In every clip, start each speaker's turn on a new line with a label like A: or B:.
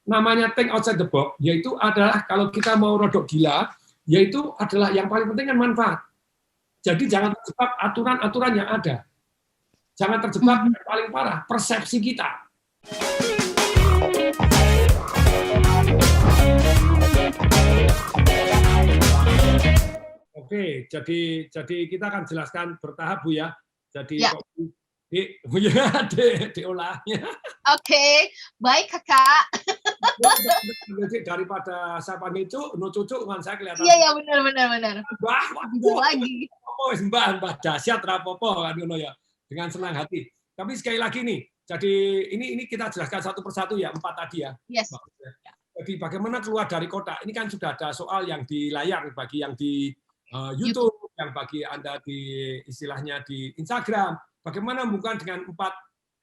A: namanya think outside the box, yaitu adalah kalau kita mau rodok gila, yaitu adalah yang paling penting kan manfaat. Jadi jangan terjebak aturan-aturan yang ada. Jangan terjebak yang paling parah, persepsi kita. Oke, jadi kita akan jelaskan bertahap, Bu ya. Jadi
B: ya.
A: Diolahnya.
B: Oke, baik Kakak.
A: Daripada saya panggil cucu kan saya kelihatan.
B: Iya benar.
A: Mbah,
B: lagi.
A: Mbah dahsyat rapopo kan ngono ya. Dengan senang hati. Tapi sekali lagi nih, jadi ini kita jelaskan satu persatu ya, 4 tadi ya.
B: Yes.
A: Jadi bagaimana keluar dari kotak? Ini kan sudah ada soal yang di layar bagi yang di YouTube, yang bagi Anda di istilahnya di Instagram. Bagaimana bukan dengan 4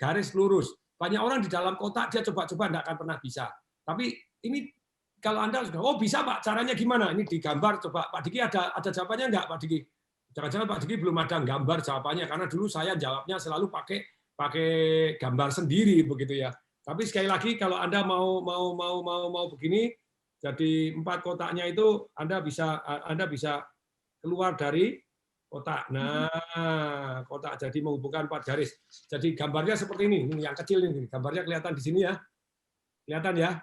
A: garis lurus? Banyak orang di dalam kotak dia coba-coba tidak akan pernah bisa. Tapi ini kalau Anda sudah, oh bisa Pak, caranya gimana? Ini digambar, coba Pak Diki ada jawabannya enggak Pak Diki? Jangan-jangan Pak Diki belum ada gambar jawabannya, karena dulu saya jawabnya selalu pakai gambar sendiri begitu ya. Tapi sekali lagi kalau Anda mau begini, jadi 4 kotaknya itu Anda bisa keluar dari kotak. Nah, kotak jadi menghubungkan 4 garis. Jadi gambarnya seperti ini yang kecil ini. Gambarnya kelihatan di sini ya. Kelihatan ya?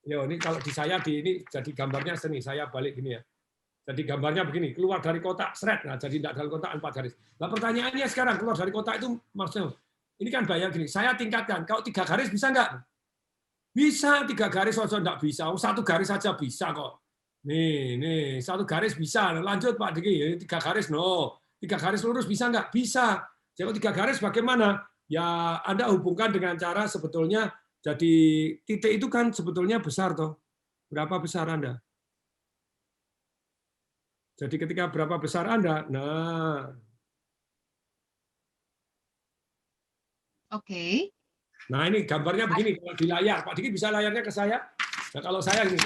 A: Yo, ini kalau di saya ini jadi gambarnya seni. Saya balik gini ya. Jadi gambarnya begini, keluar dari kotak, seret. Nah, jadi tidak dalam kotak 4 garis. Nah, pertanyaannya sekarang keluar dari kotak itu maksudnya ini kan bayang gini. Saya tingkatkan. Kalau 3 garis bisa enggak? Bisa 3 garis saja enggak bisa. 1 garis saja bisa kok. Nih, 1 garis bisa. Lanjut Pak Diki, 3 garis no. 3 garis lurus bisa nggak? Bisa. Jadi 3 garis bagaimana? Ya Anda hubungkan dengan cara sebetulnya, jadi titik itu kan sebetulnya besar toh. Berapa besar Anda? Jadi ketika berapa besar Anda? Nah.
B: Oke.
A: Nah ini gambarnya begini kalau di layar. Pak Diki bisa layarnya ke saya? Nah, kalau saya ini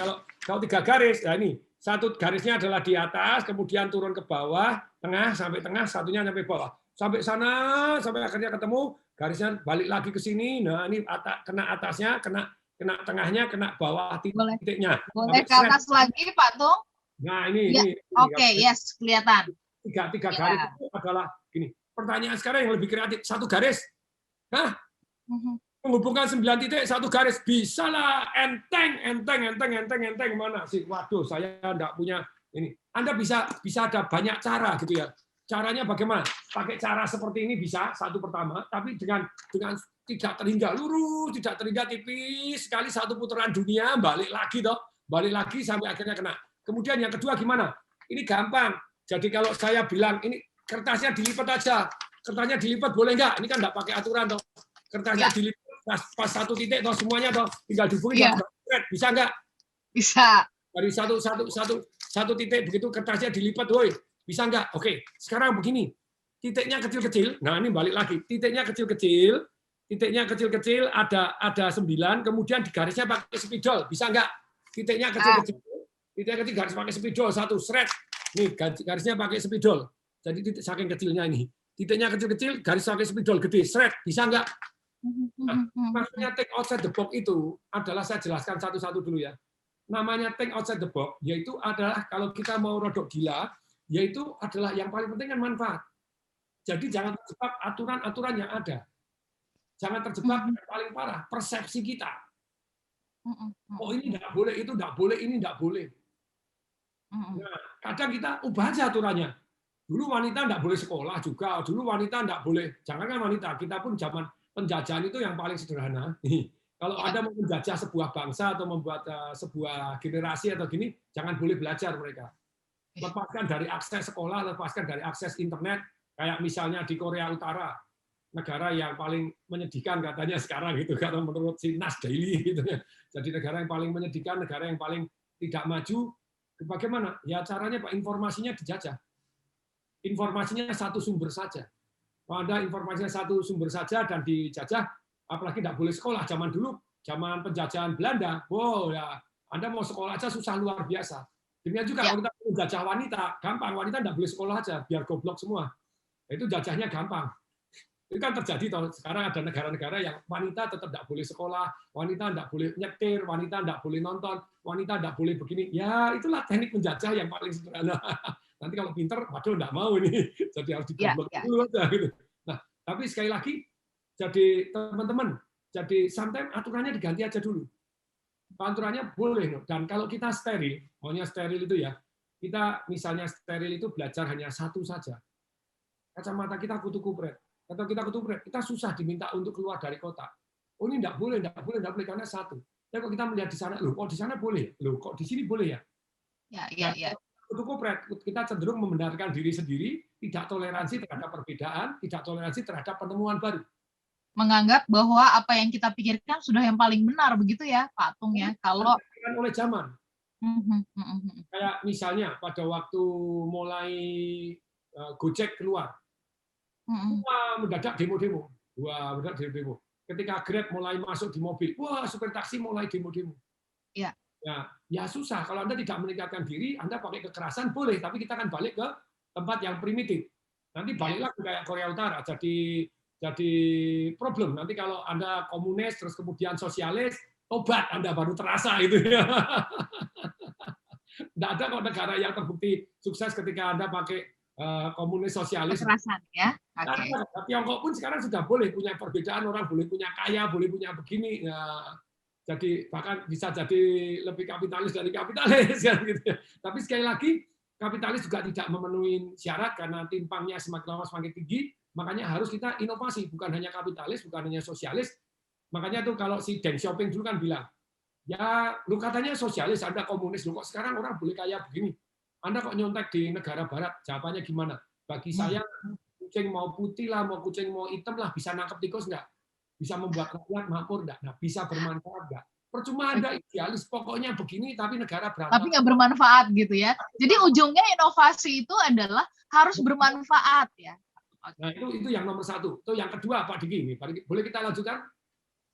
A: kalau 3 garis, nah ini 1 garisnya adalah di atas, kemudian turun ke bawah, tengah sampai tengah, satunya sampai bawah, sampai sana, sampai akhirnya ketemu, garisnya balik lagi ke sini. Nah ini kena atasnya, kena tengahnya, kena bawah titiknya.
B: Boleh ke atas lagi Pak Tung?
A: Nah
B: ini. Oke, yes, kelihatan.
A: 3 garis itu adalah gini. Pertanyaan sekarang yang lebih kreatif, 1 garis, hah? Menghubungkan 9 titik 1 garis bisa lah, enteng mana sih? Waduh, saya enggak punya ini. Anda bisa ada banyak cara gitu ya. Caranya bagaimana? Pakai cara seperti ini bisa, satu pertama, tapi dengan tidak terhingga lurus, tidak terhingga tipis sekali, 1 putaran dunia balik lagi sampai akhirnya kena. Kemudian yang kedua gimana? Ini gampang. Jadi kalau saya bilang ini kertasnya dilipat aja. Kertasnya dilipat boleh enggak? Ini kan enggak pakai aturan toh. Kertasnya dilipat pas 1 titik toh semuanya toh tinggal dihubungin bisa nggak?
B: Bisa.
A: Dari satu titik begitu kertasnya dilipat, woi bisa nggak? Oke, sekarang begini, titiknya kecil-kecil. Nah ini balik lagi, titiknya kecil-kecil ada 9, kemudian di garisnya pakai spidol, bisa nggak? Titiknya kecil-kecil, garis pakai spidol 1 seret. Nih garisnya pakai spidol. Jadi titik saking kecilnya ini, titiknya kecil-kecil, garis pakai spidol gede, seret, bisa nggak? Nah, maksudnya think outside the box itu adalah saya jelaskan satu-satu dulu ya. Namanya think outside the box yaitu adalah kalau kita mau rodok gila, yaitu adalah yang paling penting kan manfaat. Jadi jangan terjebak aturan-aturan yang ada. Jangan terjebak yang paling parah, persepsi kita. Oh ini enggak boleh, itu enggak boleh, ini enggak boleh. Nah, kadang kita ubah aja aturannya. Dulu wanita enggak boleh sekolah juga, dulu wanita enggak boleh. Jangankan wanita, kita pun zaman penjajahan itu yang paling sederhana. Kalau Anda mau menjajah sebuah bangsa atau membuat sebuah generasi atau gini, jangan boleh belajar mereka. Lepaskan dari akses sekolah, lepaskan dari akses internet, kayak misalnya di Korea Utara, negara yang paling menyedihkan katanya sekarang gitu, karena menurut si Nas Daily gitu ya. Jadi negara yang paling menyedihkan, negara yang paling tidak maju. Bagaimana? Ya caranya Pak, informasinya dijajah. Informasinya satu sumber saja. Kalau Anda informasinya satu sumber saja dan dijajah, apalagi tidak boleh sekolah. Zaman dulu, zaman penjajahan Belanda, wow ya, Anda mau sekolah aja susah luar biasa. Demikian juga kalau kita menjajah wanita, gampang. Wanita tidak boleh sekolah aja, biar goblok semua. Itu jajahnya gampang. Itu kan terjadi toh. Sekarang ada negara-negara yang wanita tetap tidak boleh sekolah, wanita tidak boleh nyetir, wanita tidak boleh nonton, wanita tidak boleh begini. Ya itulah teknik penjajah yang paling sederhana. Nanti kalau pinter, waduh tidak mau ini, jadi harus
B: Ya,
A: digoblok
B: ya.
A: dulu aja gitu. Nah, tapi sekali lagi, jadi teman-teman, jadi sometimes aturannya diganti aja dulu. Aturannya boleh, dan kalau kita steril, maunya steril itu ya, kita misalnya steril itu belajar hanya satu saja. Kacamata kita kutu kupret, atau kita kutu kupret, kita susah diminta untuk keluar dari kota. Oh ini tidak boleh, tidak boleh, tidak boleh karena satu. Tapi kalau kita melihat di sana, loh kok di sana boleh, loh kok di sini boleh ya?
B: Ya.
A: Kutu kupret, kita cenderung membenarkan diri sendiri, tidak toleransi terhadap perbedaan, tidak toleransi terhadap penemuan baru.
B: Menganggap bahwa apa yang kita pikirkan sudah yang paling benar, begitu ya, Pak Atung ya. Kalau
A: oleh zaman. Kayak misalnya pada waktu mulai Gojek keluar, wah mendadak demo-demo. Wah, mendadak demo. Ketika Grab mulai masuk di mobil, wah supir taksi mulai demo-demo.
B: Ya.
A: Ya susah. Kalau Anda tidak meningkatkan diri, Anda pakai kekerasan boleh, tapi kita akan balik ke tempat yang primitif. Nanti baliklah kayak Korea Utara, jadi problem. Nanti kalau Anda komunis, terus kemudian sosialis, tobat Anda baru terasa itu ya. Tidak ada kok negara yang terbukti sukses ketika Anda pakai komunis sosialis.
B: Kekerasan ya. Okay.
A: Nah, Tiongkok pun sekarang sudah boleh punya perbedaan, orang boleh punya kaya, boleh punya begini. Ya, jadi bahkan bisa jadi lebih kapitalis dari kapitalis kan gitu ya. Tapi sekali lagi kapitalis juga tidak memenuhi syarat karena timpangnya semakin lama semakin tinggi. Makanya harus kita inovasi, bukan hanya kapitalis, bukan hanya sosialis. Makanya tuh kalau si Deng Xiaoping dulu kan bilang, ya lu katanya sosialis, Anda komunis, lu kok sekarang orang boleh kaya begini. Anda kok nyontek di negara barat? Jawabannya gimana? Bagi saya kucing mau putih lah, mau kucing mau hitam lah, bisa nangkep tikus nggak? Bisa membuat rakyat makmur nggak? Nah, bisa bermanfaat nggak? Percuma Anda idealis, pokoknya begini, tapi negara berantakan.
B: Tapi nggak bermanfaat gitu ya. Jadi ujungnya inovasi itu adalah harus bermanfaat ya.
A: Nah, itu yang nomor satu. Itu yang kedua, Pak Diki. Boleh kita lanjutkan?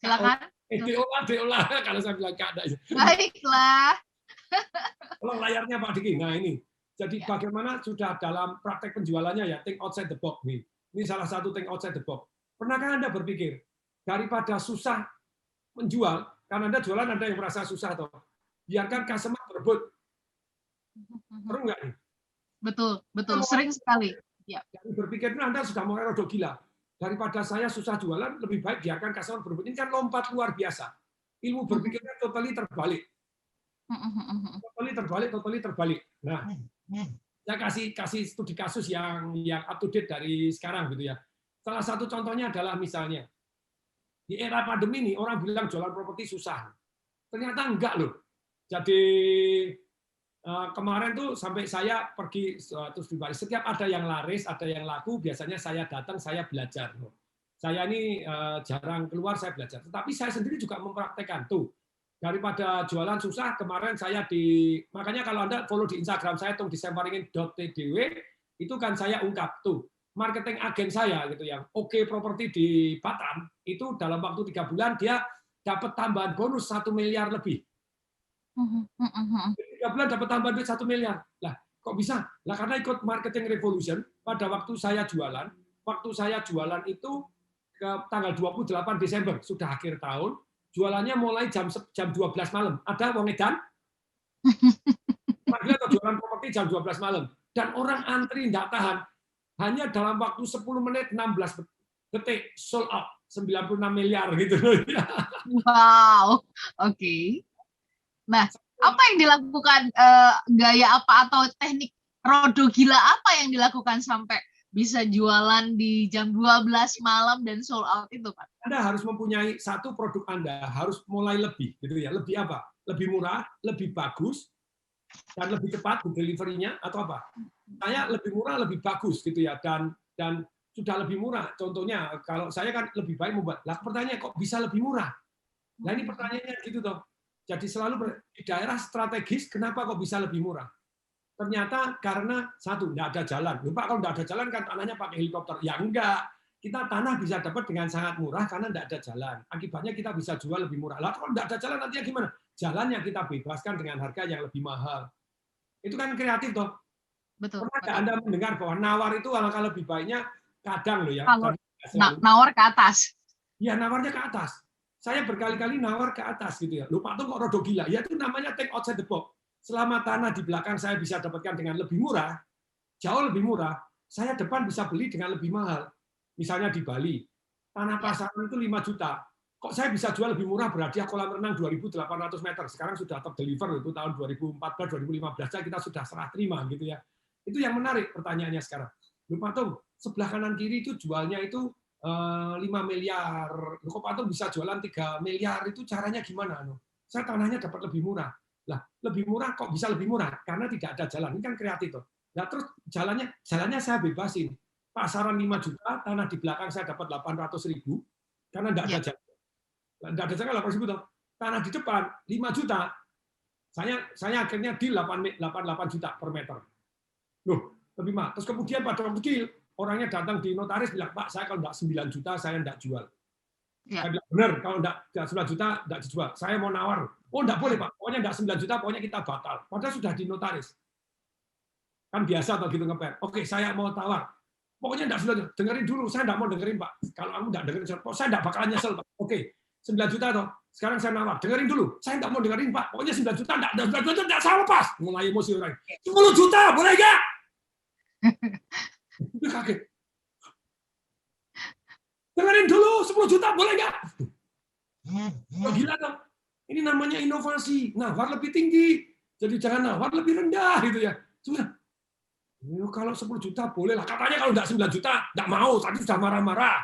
B: Silakan.
A: Diolah, kalau saya bilang Kak.
B: Baiklah.
A: Kalau layarnya Pak Diki. Nah ini. Jadi bagaimana sudah dalam praktek penjualannya ya, think outside the box nih. Ini salah satu think outside the box. Pernahkah Anda berpikir daripada susah menjual, karena Anda jualan Anda yang merasa susah toh. Biarkan customer berebut. Perlu nggak nih?
B: Betul, sering sekali. Ya.
A: Berpikir itu Anda sudah mulai rodok gila. Daripada saya susah jualan, lebih baik biarkan customer berebut. Ini kan lompat luar biasa. Ilmu berpikirnya totally terbalik. Totally terbalik. Nah, saya kasih studi kasus yang up to date dari sekarang gitu ya. Salah satu contohnya adalah misalnya di era pandemi ini orang bilang jualan properti susah. Ternyata enggak loh. Jadi kemarin tuh sampai saya pergi terus di Bali. Setiap ada yang laris, ada yang laku, biasanya saya datang, saya belajar. Saya ini jarang keluar, saya belajar. Tetapi saya sendiri juga mempraktekkan tuh. Daripada jualan susah, kemarin saya makanya kalau Anda follow di Instagram saya tuh disemparingin.tdw, itu kan saya ungkap tuh marketing agen saya gitu yang Oke Properti di Batam itu dalam waktu 3 bulan dia dapat tambahan bonus 1 miliar lebih. 3 bulan dapat tambahan duit 1 miliar. Lah, kok bisa? Lah karena ikut marketing revolution pada waktu saya jualan itu ke tanggal 28 Desember, sudah akhir tahun. Jualannya mulai jam 12 malam. Ada wong edan? Atau jualan properti jam 12 malam. Dan orang antri nggak tahan. Hanya dalam waktu 10 menit 16 detik sold out 96 miliar gitu.
B: Wow, oke. Nah, apa yang dilakukan gaya apa atau teknik rodo gila apa yang dilakukan sampai bisa jualan di jam 12 malam dan sold out itu, Pak?
A: Anda harus mempunyai satu produk Anda harus mulai lebih gitu ya. Lebih apa? Lebih murah, lebih bagus, dan lebih cepat di delivery-nya atau apa? Saya lebih murah, lebih bagus gitu ya, dan sudah lebih murah. Contohnya kalau saya kan lebih baik membuat. Lah pertanyaannya kok bisa lebih murah? Nah ini pertanyaannya gitu toh. Jadi selalu di daerah strategis kenapa kok bisa lebih murah? Ternyata karena satu, nggak ada jalan. Lupa kalau nggak ada jalan kan tanahnya pakai helikopter. Ya enggak. Kita tanah bisa dapat dengan sangat murah karena nggak ada jalan. Akibatnya kita bisa jual lebih murah. Lah kalau nggak ada jalan nantinya gimana? Jalan yang kita bebaskan dengan harga yang lebih mahal. Itu kan kreatif toh.
B: Betul.
A: Pernah nggak Anda mendengar bahwa nawar itu alangkah lebih baiknya kadang loh ya.
B: Kalau nawar ke atas.
A: Ya, nawarnya ke atas. Saya berkali-kali nawar ke atas gitu ya. Loh, Pak Tung kok rodo gila? Ya itu namanya think outside the box. Selama tanah di belakang saya bisa dapatkan dengan lebih murah, jauh lebih murah, saya depan bisa beli dengan lebih mahal. Misalnya di Bali, tanah pasaran itu 5 juta. Kok saya bisa jual lebih murah berarti kolam renang 2.800 meter. Sekarang sudah terdeliver itu tahun 2014-2015 kita sudah serah terima gitu ya. Itu yang menarik pertanyaannya sekarang. Loh, Pak Tung, sebelah kanan kiri itu jualnya itu 5 miliar. Kok Pak Tung bisa jualan 3 miliar? Itu caranya gimana? Saya tanahnya dapat lebih murah. Lah, lebih murah kok bisa lebih murah? Karena tidak ada jalan. Ini kan kreatif tuh. Nah, terus jalannya saya bebasin. Pasaran 5 juta, tanah di belakang saya dapat 800.000 karena tidak ada jalan. Tidak ada jalan 800.000 tuh. Tanah di depan 5 juta. Saya akhirnya di 88 juta per meter. Loh, lebih mahal. Terus kemudian pada waktu kecil orangnya datang di notaris bilang, Pak, saya kalau tidak 9 juta, saya tidak jual. Ya. Saya bilang, benar, kalau tidak 9 juta, tidak dijual. Saya mau nawar. Oh, tidak boleh, Pak. Pokoknya tidak 9 juta, pokoknya kita batal. Padahal sudah di notaris. Kan biasa atau gitu ngeper. Oke, saya mau tawar. Pokoknya tidak 9 juta. Dengerin dulu, saya tidak mau dengerin, Pak. Kalau kamu tidak dengerin, saya tidak bakalan nyesel, Pak. Oke, 9 juta toh. Sekarang saya nawar. Dengerin dulu. Saya tidak mau dengerin, Pak. Pokoknya 9 juta, tidak saya lepas. Mulai emosi orang. 10 juta, boleh nggak? Itu kaget. Dengerin dulu, 10 juta boleh nggak? Oh, gila dong. Ini namanya inovasi. Nawar lebih tinggi. Jadi jangan nawar lebih rendah gitu ya. Sudah. Kalau 10 juta boleh lah. Katanya kalau nggak 9 juta, nggak mau. Tadi sudah marah-marah.